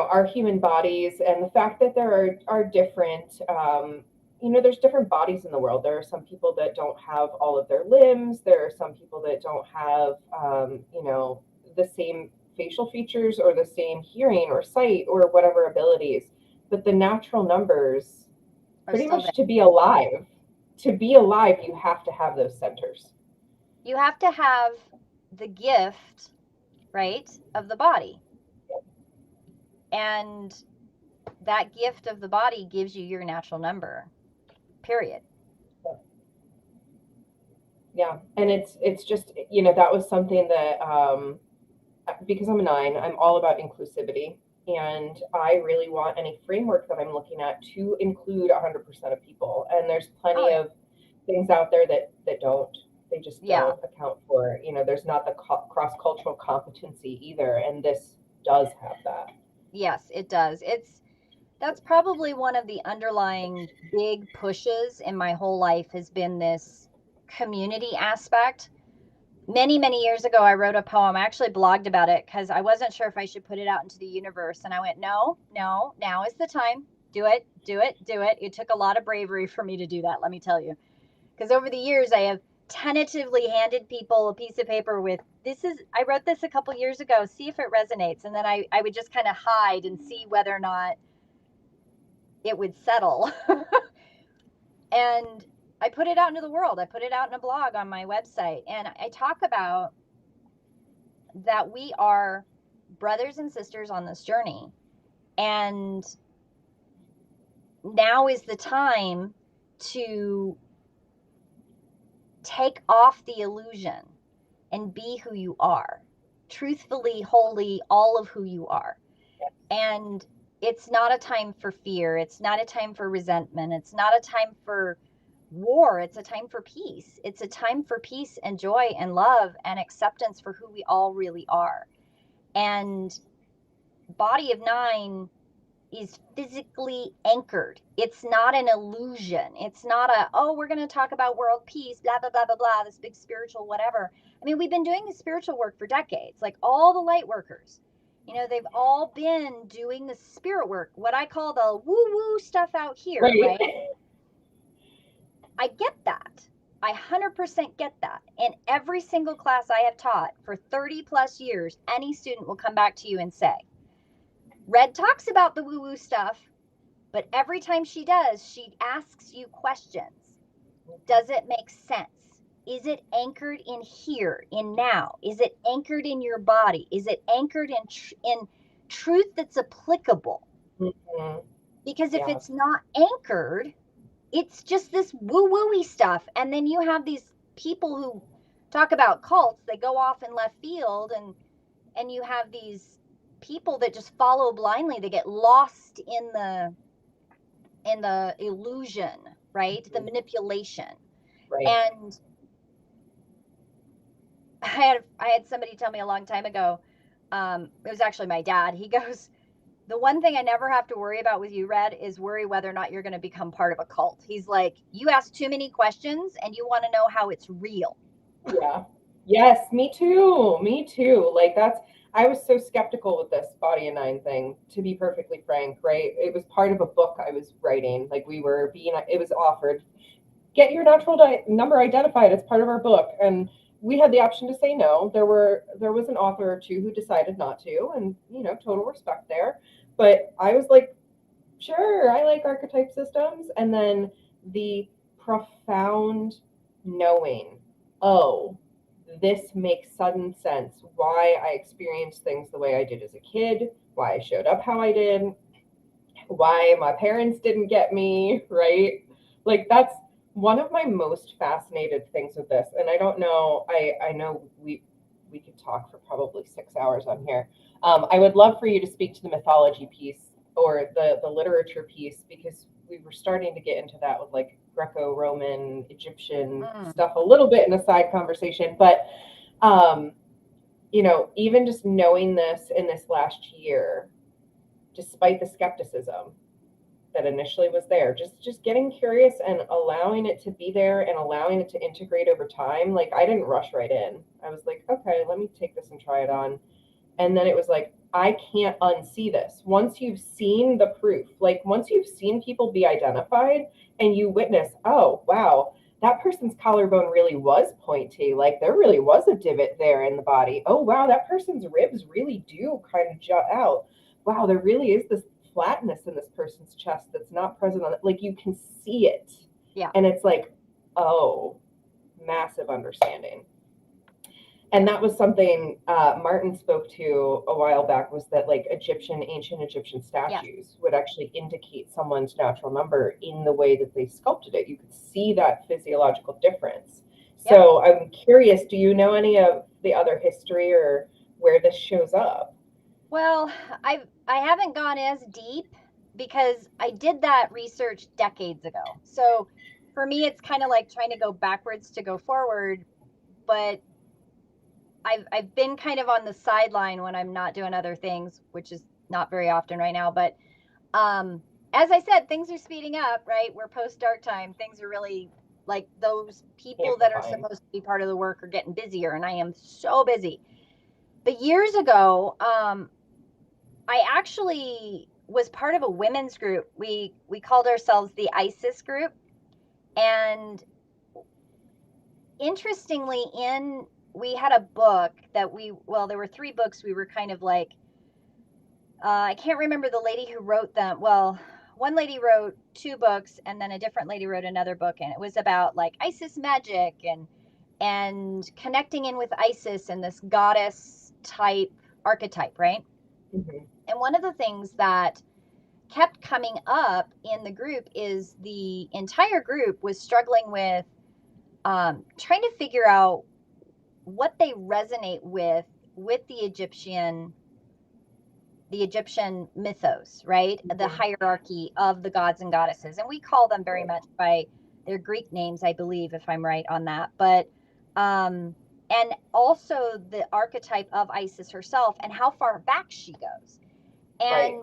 our human bodies, and the fact that there are different. there's different bodies in the world. There are some people that don't have all of their limbs. There are some people that don't have, the same facial features or the same hearing or sight or whatever abilities. But the natural numbers, Are pretty still there. much to be alive, you have to have those centers. You have to have the gift, right, of the body. And that gift of the body gives you your natural number, period. Yeah. And it's just, that was something that, because I'm a 9, I'm all about inclusivity. And I really want any framework that I'm looking at to include 100% of people. And there's Oh, plenty of things out there that don't. They just yeah. don't account for, there's not the cross-cultural competency either. And this does have that. Yes, it does. That's probably one of the underlying big pushes in my whole life has been this community aspect. Many, many years ago, I wrote a poem. I actually blogged about it because I wasn't sure if I should put it out into the universe. And I went, no, no, now is the time. Do it, do it, do it. It took a lot of bravery for me to do that, let me tell you. Because over the years, I have tentatively handed people a piece of paper with I wrote this a couple years ago, see if it resonates. And then I would just kind of hide and see whether or not it would settle. And I put it out into the world. I put it out in a blog on my website. And I talk about that we are brothers and sisters on this journey. And now is the time to take off the illusion and be who you are, truthfully, wholly, all of who you are. And it's not a time for fear. It's not a time for resentment. It's not a time for war. It's a time for peace. It's a time for peace and joy and love and acceptance for who we all really are. And Body of Nine is physically anchored. It's not an illusion. It's not oh, we're going to talk about world peace, blah, blah, blah, blah, blah, this big spiritual whatever. I mean, we've been doing the spiritual work for decades, like all the light workers. They've all been doing the spirit work, what I call the woo woo stuff out here, Right. right? I get that. I 100% get that. In every single class I have taught for 30 plus years, any student will come back to you and say, Red talks about the woo woo stuff, but every time she does, she asks you questions. Does it make sense? Is it anchored in here, in now? Is it anchored in your body? Is it anchored in truth that's applicable? Mm-hmm. Because if Yeah. it's not anchored, it's just this woo wooey stuff. And then you have these people who talk about cults, they go off in left field, and you have these people that just follow blindly. They get lost in the illusion, right? The manipulation. Right. And I had somebody tell me a long time ago, it was actually my dad. He goes, the one thing I never have to worry about with you, Red, is worry whether or not you're going to become part of a cult. He's like, you ask too many questions and you want to know how it's real. Yeah. Yes, me too. Me too. Like I was so skeptical with this Body of Nine thing, to be perfectly frank, right? It was part of a book I was writing. Like it was offered, get your natural number identified as part of our book. And we had the option to say no. There was an author or two who decided not to, and total respect there. But I was like, sure, I like archetype systems. And then the profound knowing, oh, this makes sudden sense why I experienced things the way I did as a kid, why I showed up how I did, why my parents didn't get me, right? Like that's one of my most fascinated things with this. And I don't know, I know we could talk for probably 6 hours on here. I would love for you to speak to the mythology piece or the literature piece, because we were starting to get into that with like Greco-Roman, Egyptian stuff a little bit in a side conversation. But even just knowing this in this last year, despite the skepticism that initially was there, just getting curious and allowing it to be there and allowing it to integrate over time. Like I didn't rush right in. I was like, okay, let me take this and try it on. And then it was like, I can't unsee this. Once you've seen the proof, like once you've seen people be identified and you witness, oh, wow, that person's collarbone really was pointy. Like there really was a divot there in the body. Oh, wow, that person's ribs really do kind of jut out. Wow, there really is this flatness in this person's chest that's not present on it. Like you can see it. Yeah. And it's like, oh, massive understanding. And that was something Martin spoke to a while back, was that like ancient Egyptian statues would actually indicate someone's natural number in the way that they sculpted it. You could see that physiological difference. So I'm curious, do you know any of the other history or where this shows up? Well, I haven't gone as deep because I did that research decades ago. So for me, it's kind of like trying to go backwards to go forward, but I've been kind of on the sideline when I'm not doing other things, which is not very often right now. But as I said, things are speeding up, right? We're post dark time. Things are really like those people that are supposed to be part of the work are getting busier, and I am so busy. But years ago, I actually was part of a women's group. We called ourselves the ISIS group, and interestingly, we had a book that there were 3 books we were kind of like, I can't remember the lady who wrote them. Well, one lady wrote 2 books, and then a different lady wrote another book, and it was about like ISIS magic and connecting in with Isis and this goddess type archetype, right? Mm-hmm. And one of the things that kept coming up in the group is the entire group was struggling with trying to figure out what they resonate with the Egyptian mythos, right? Mm-hmm. The hierarchy of the gods and goddesses. And we call them very much by their Greek names, I believe, if I'm right on that. But and also the archetype of Isis herself and how far back she goes. And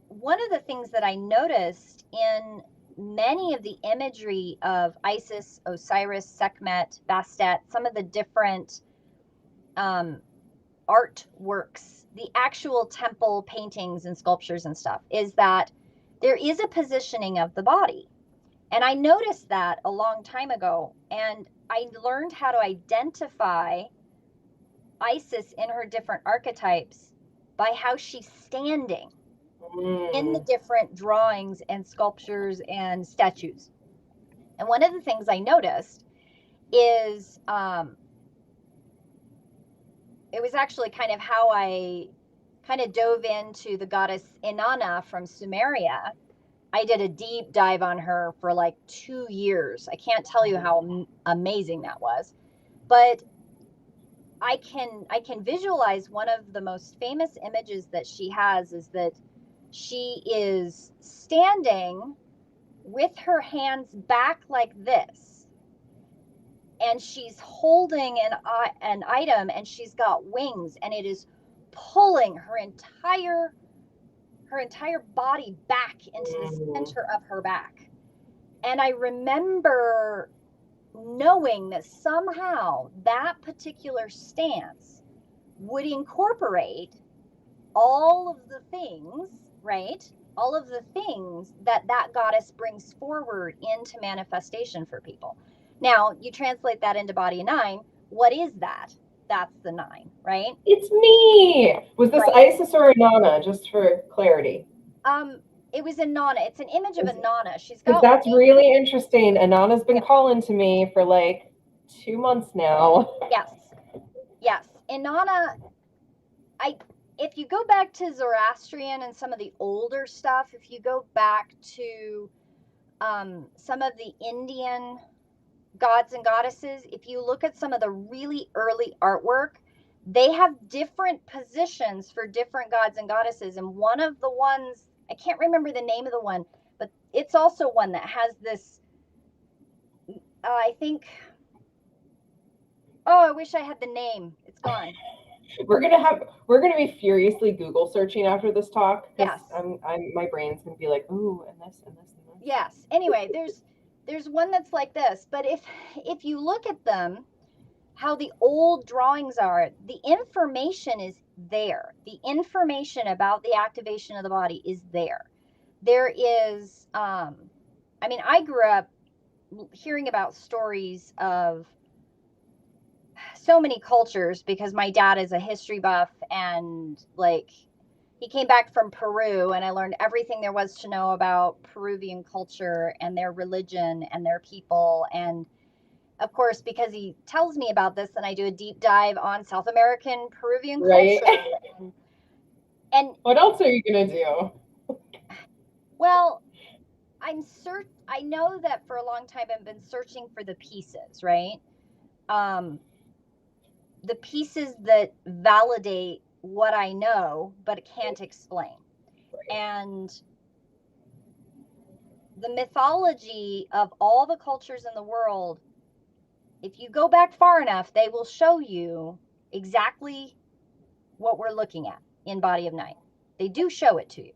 one of the things that I noticed in many of the imagery of Isis, Osiris, Sekhmet, Bastet, some of the different artworks, the actual temple paintings and sculptures and stuff, is that there is a positioning of the body. And I noticed that a long time ago, and I learned how to identify Isis in her different archetypes by how she's standing in the different drawings and sculptures and statues. And one of the things I noticed is it was actually kind of how I kind of dove into the goddess Inanna from Sumeria. I did a deep dive on her for like 2 years. I can't tell you how amazing that was. But I can visualize one of the most famous images that she has is that she is standing with her hands back like this, and she's holding an item, and she's got wings, and it is pulling her entire body back into the center of her back. And I remember knowing that somehow that particular stance would incorporate all of the things, right? All of the things that goddess brings forward into manifestation for people. Now, you translate that into body of 9. What is that? That's the 9, right? It's me. Was this Isis or Inanna, just for clarity? It was Inanna. It's an image of Inanna. She's got. That's really interesting. Inanna's been calling to me for like 2 months now. Yes. Inanna, if you go back to Zoroastrian and some of the older stuff, if you go back to some of the Indian gods and goddesses, if you look at some of the really early artwork, they have different positions for different gods and goddesses. And one of the ones, I can't remember the name of the one, but it's also one that has this, I think, I wish I had the name. It's gone. We're gonna be furiously Google searching after this talk. Yes. My brain's gonna be like, ooh, and this and this and this. Yes. Anyway, there's one that's like this, but if you look at them, how the old drawings are, the information is there. The information about the activation of the body is there. There is, I mean, I grew up hearing about stories of so many cultures because my dad is a history buff, and like he came back from Peru, and I learned everything there was to know about Peruvian culture and their religion and their people. And of course, because he tells me about this, then I do a deep dive on South American Peruvian Right. culture. And What else are you gonna do? well, I know that for a long time I've been searching for the pieces, right? Um, the pieces that validate what I know but can't explain. Right. And the mythology of all the cultures in the world, if you go back far enough, they will show you exactly what we're looking at in Body of Nine. They do show it to you.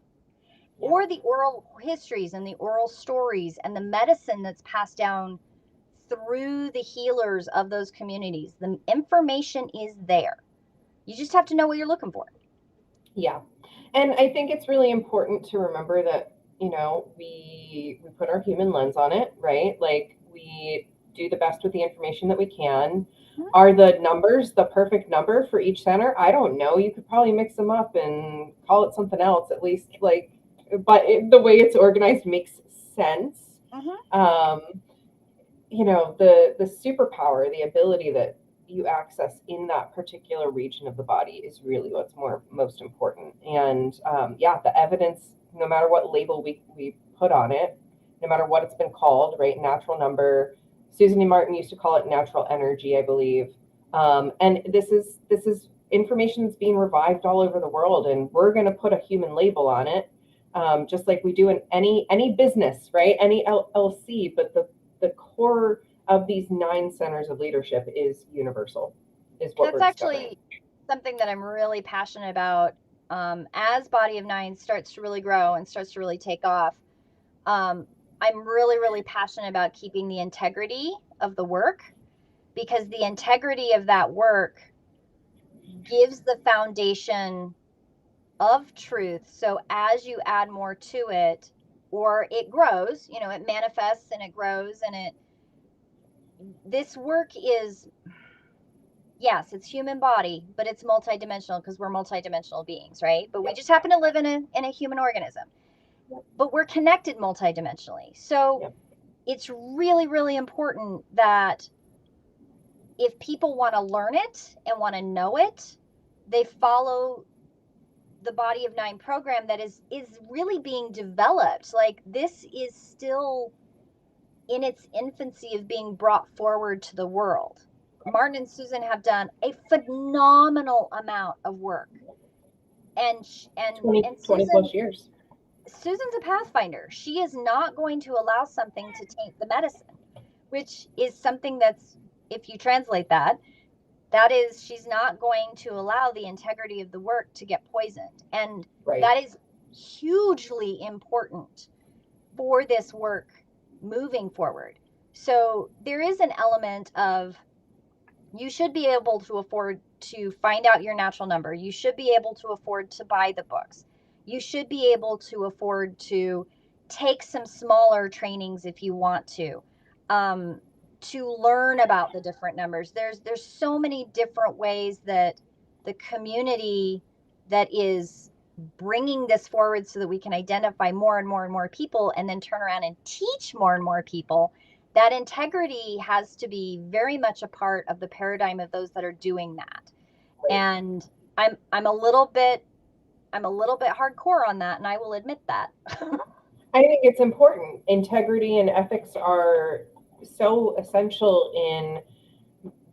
Yeah. Or the oral histories and the oral stories and the medicine that's passed down through the healers of those communities. The information is there. You just have to know what you're looking for. Yeah. And I think it's really important to remember that, you know, we put our human lens on it, right? Like we do the best with the information that we can. Mhm. Are the numbers the perfect number for each center? I don't know. You could probably mix them up and call it something else, at least like, but the way it's organized makes sense. Mhm. Um, you know, the superpower, the ability that you access in that particular region of the body is really what's most important. And yeah, the evidence, no matter what label we put on it, no matter what it's been called, right? Natural number. Susan E. Martin used to call it natural energy, I believe. And this is information that's being revived all over the world, and we're going to put a human label on it, just like we do in any business, right? Any LLC. But the core of these 9 centers of leadership is universal, is what That's we're discovering. actually something that I'm really passionate about. As Body of Nine starts to really grow and starts to really take off, um, I'm really, really passionate about keeping the integrity of the work, because the integrity of that work gives the foundation of truth. So as you add more to it, or it grows, you know, it manifests and it grows, and this work is, yes, it's human body, but it's multidimensional because we're multidimensional beings, right? But we Yep. just happen to live in a human organism. Yep. But we're connected multidimensionally. So Yep. it's really, really important that if people want to learn it and want to know it, they follow the Body of Nine program that is really being developed. Like, this is still in its infancy of being brought forward to the world. Martin and Susan have done a phenomenal amount of work. And 20 and 20 plus years. Susan's a pathfinder. She is not going to allow something to taint the medicine, which is something that's, if you translate that, that is, she's not going to allow the integrity of the work to get poisoned. And Right. that is hugely important for this work moving forward. So there is an element of, you should be able to afford to find out your natural number. You should be able to afford to buy the books. You should be able to afford to take some smaller trainings if you want to learn about the different numbers. There's so many different ways that the community that is bringing this forward so that we can identify more and more and more people, and then turn around and teach more and more people. That integrity has to be very much a part of the paradigm of those that are doing that. Right. And I'm a little bit hardcore on that, and I will admit that. I think it's important. Integrity and ethics are so essential in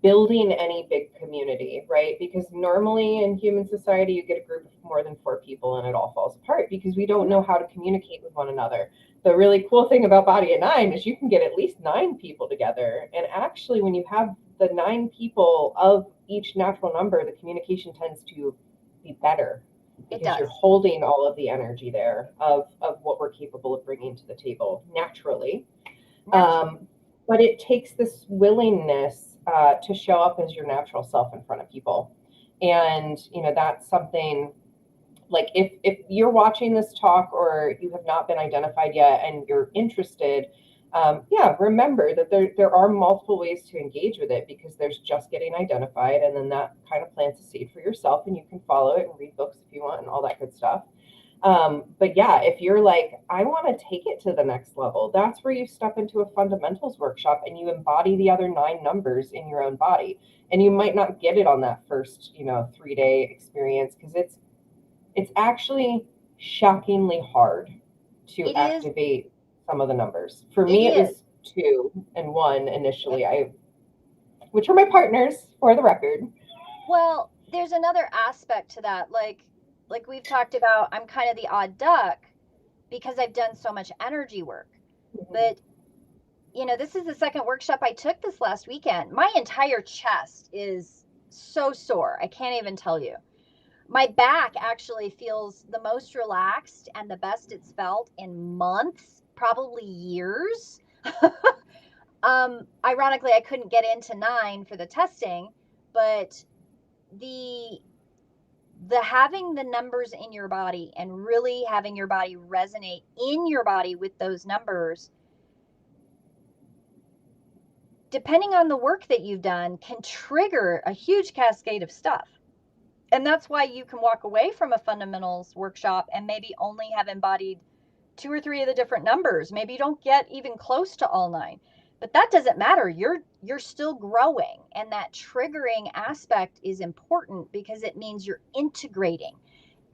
building any big community, right? Because normally in human society, you get a group of more than 4 people and it all falls apart because we don't know how to communicate with one another. The really cool thing about Body at 9 is you can get at least 9 people together. And actually, when you have the 9 people of each natural number, the communication tends to be better It because you're does. holding all of the energy there of what we're capable of bringing to the table naturally. Um, but it takes this willingness to show up as your natural self in front of people. And, that's something like if you're watching this talk or you have not been identified yet and you're interested, yeah, remember that there are multiple ways to engage with it, because there's just getting identified, and then that kind of plants a seed for yourself, and you can follow it and read books if you want and all that good stuff. But yeah, if you're like, I want to take it to the next level, that's where you step into a fundamentals workshop and you embody the other 9 numbers in your own body. And you might not get it on that first, 3-day experience, because it's actually shockingly hard to It is. activate some of the numbers. For It me, it is. was 2 and 1 initially. Which are my partners, for the record. Well, there's another aspect to that. Like we've talked about, I'm kind of the odd duck because I've done so much energy work. But this is the second workshop I took this last weekend. My entire chest is so sore. I can't even tell you. My back actually feels the most relaxed and the best it's felt in months, probably years. Ironically, I couldn't get into 9 for the testing, but the having the numbers in your body and really having your body resonate in your body with those numbers, depending on the work that you've done, can trigger a huge cascade of stuff. And that's why you can walk away from a fundamentals workshop and maybe only have embodied 2 or 3 of the different numbers. Maybe you don't get even close to all 9, but that doesn't matter. You're still growing, and that triggering aspect is important because it means you're integrating.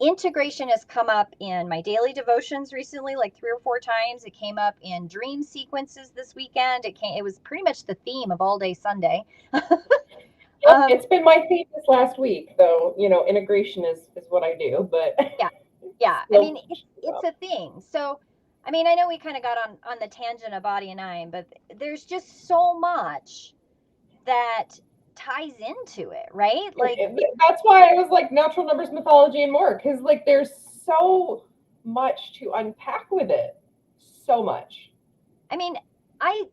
Integration has come up in my daily devotions recently, like 3 or 4 times. It came up in dream sequences this weekend. It was pretty much the theme of all day Sunday. Yep, it's been my theme this last week, though. Integration is what I do, but Yeah, yeah. I mean, still, it's a thing. So, I mean, I know we kind of got on the tangent of body and nine, but there's just so much that ties into it, right? Like, that's why I was like natural numbers, mythology, and more, because like there's so much to unpack with it, so much. I mean, I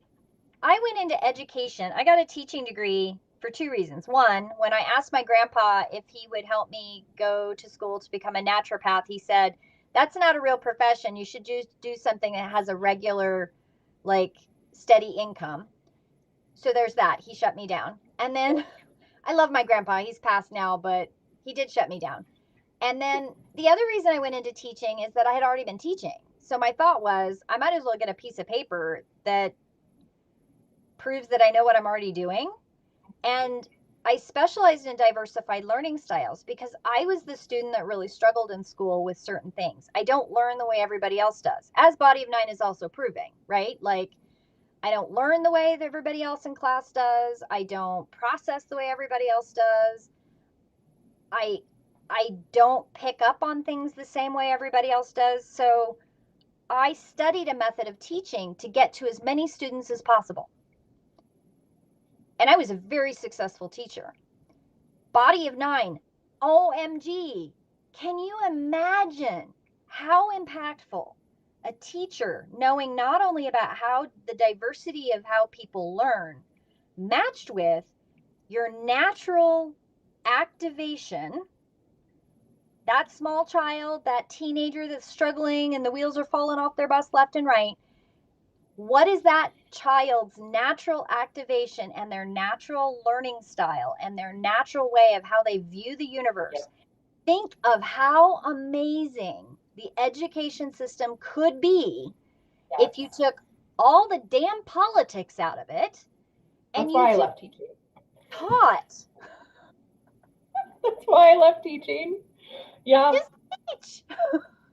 I went into education. I got a teaching degree for 2 reasons. One, when I asked my grandpa if he would help me go to school to become a naturopath, he said, "That's not a real profession. You should do something that has a regular, like, steady income." So there's that. He shut me down. And then I love my grandpa. He's passed now, but he did shut me down. And then the other reason I went into teaching is that I had already been teaching. So my thought was, I might as well get a piece of paper that proves that I know what I'm already doing. And I specialized in diversified learning styles because I was the student that really struggled in school with certain things. I don't learn the way everybody else does, as Body of Nine is also proving, right? Like, I don't learn the way that everybody else in class does. I don't process the way everybody else does. I I don't pick up on things the same way everybody else does. So I studied a method of teaching to get to as many students as possible. And I was a very successful teacher. Body of Nine, OMG. Can you imagine how impactful a teacher knowing not only about how the diversity of how people learn matched with your natural activation, that small child, that teenager that's struggling and the wheels are falling off their bus left and right, what is that child's natural activation and their natural learning style and their natural way of how they view the universe? Yep. Think of how amazing the education system could be if you Yes. took all the damn politics out of it and That's you why I just left teaching. taught. That's why I left teaching. Yeah. Just teach.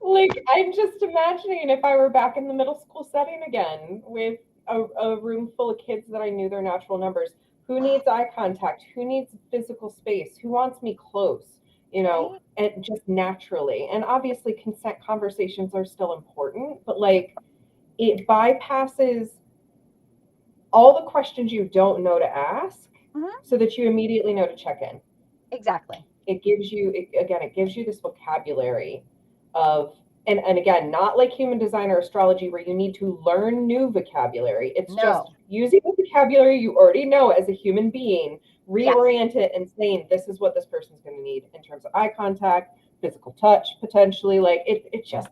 Like, I'm just imagining if I were back in the middle school setting again with a room full of kids that I knew their natural numbers. Who needs eye contact? Who needs physical space? Who wants me close? Right? And just naturally. And obviously, consent conversations are still important, but like it bypasses all the questions you don't know to ask Mm-hmm. so that you immediately know to check in. Exactly. It gives you, again, it gives you this vocabulary of, and again, not like human design or astrology where you need to learn new vocabulary. It's just No. using the vocabulary you already know as a human being, Yes. reorient it and saying this is what this person's going to need in terms of eye contact, physical touch, potentially. Like it just,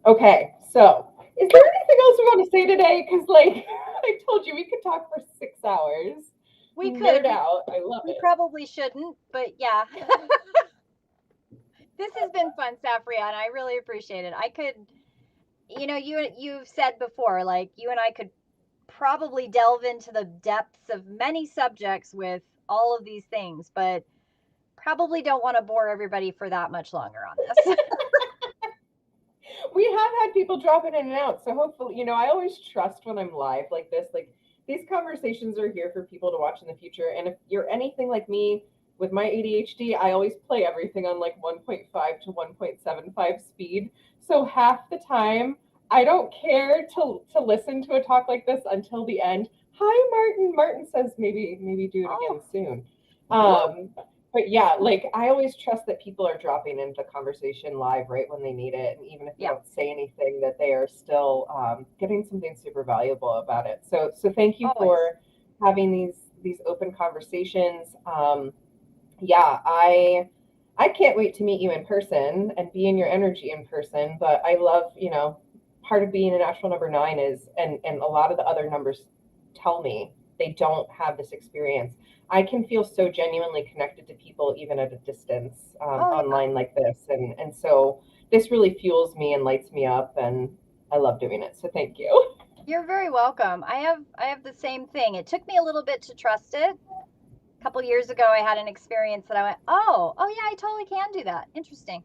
okay. So, is there anything else we want to say today? Because, like I told you, we could talk for 6 hours, We could. nerd out. I love We it. probably shouldn't, but yeah. This has been fun, Safriana. I really appreciate it. I could, you've said before, like you and I could probably delve into the depths of many subjects with all of these things, but probably don't want to bore everybody for that much longer on this. We have had people dropping in and out, so hopefully, I always trust when I'm live like this. Like these conversations are here for people to watch in the future. And if you're anything like me with my ADHD, I always play everything on like 1.5 to 1.75 speed. So half the time, I don't care to listen to a talk like this until the end. Hi, Martin. Martin says maybe do it again Oh, soon. Um, but yeah, like I always trust that people are dropping into the conversation live right when they need it, and even if they yeah, don't say anything, that they are still getting something super valuable about it. So thank you always. for having these open conversations. Yeah, I can't wait to meet you in person and be in your energy in person. But I love, part of being a natural number nine is, and a lot of the other numbers tell me they don't have this experience. I can feel so genuinely connected to people even at a distance Oh, yeah. online like this, and so this really fuels me and lights me up, and I love doing it. So thank you. You're very welcome. I have the same thing. It took me a little bit to trust it. A couple years ago, I had an experience that I went, oh yeah, I totally can do that. Interesting.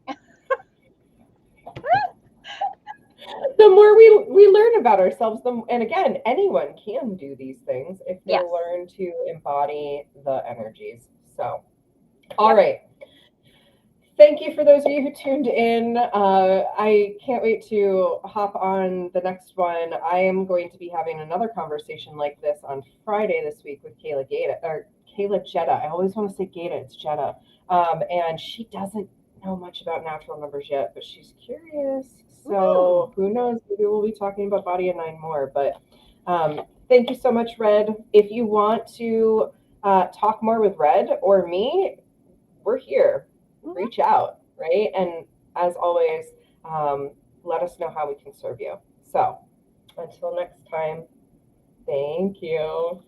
The more we learn about ourselves, and again, anyone can do these things if they Yes. learn to embody the energies. So, all Yep. right. Thank you for those of you who tuned in. I can't wait to hop on the next one. I am going to be having another conversation like this on Friday this week with Kayla Gata, or Kayla Jetta. I always want to say Gata, it's Jetta. And she doesn't know much about natural numbers yet, but she's curious. Ooh. So who knows? Maybe we'll be talking about Body of Nine more. But thank you so much, Red. If you want to talk more with Red or me, we're here. Mhm. Reach out, right? And as always, um, let us know how we can serve you. So until next time, thank you.